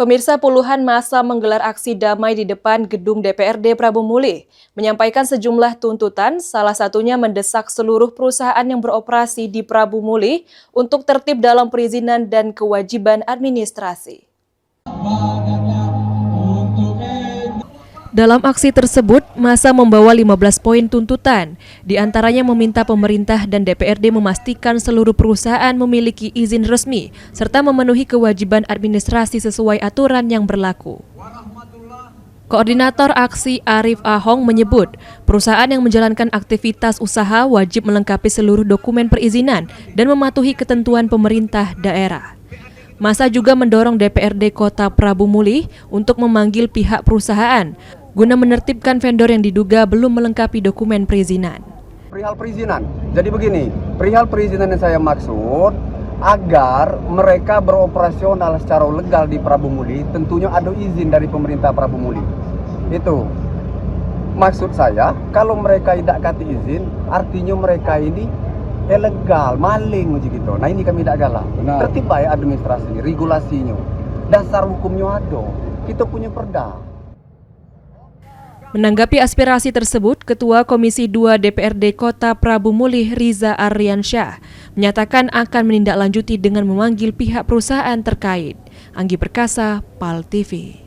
Pemirsa, puluhan massa menggelar aksi damai di depan gedung DPRD Prabu Mulih, menyampaikan sejumlah tuntutan, salah satunya mendesak seluruh perusahaan yang beroperasi di Prabu Mulih untuk tertib dalam perizinan dan kewajiban administrasi. Dalam aksi tersebut, massa membawa 15 poin tuntutan, di antaranya meminta pemerintah dan DPRD memastikan seluruh perusahaan memiliki izin resmi, serta memenuhi kewajiban administrasi sesuai aturan yang berlaku. Koordinator aksi Arif Ahong menyebut, perusahaan yang menjalankan aktivitas usaha wajib melengkapi seluruh dokumen perizinan dan mematuhi ketentuan pemerintah daerah. Massa juga mendorong DPRD Kota Prabu Mulih untuk memanggil pihak perusahaan guna menertibkan vendor yang diduga belum melengkapi dokumen perizinan. Perihal perizinan, jadi begini, perihal perizinan yang saya maksud agar mereka beroperasional secara legal di Prabu Mulih, tentunya ada izin dari pemerintah Prabu Mulih. Itu maksud saya, kalau mereka tidak kasih izin, artinya mereka ini ilegal, maling begitu. Nah ini kami tidak galak. Tertib baik administrasi, regulasinya, dasar hukumnya ada. Kita punya perda. Menanggapi aspirasi tersebut, Ketua Komisi 2 DPRD Kota Prabu Mulih Riza Aryansyah menyatakan akan menindaklanjuti dengan memanggil pihak perusahaan terkait. Anggi Perkasa, PAL TV.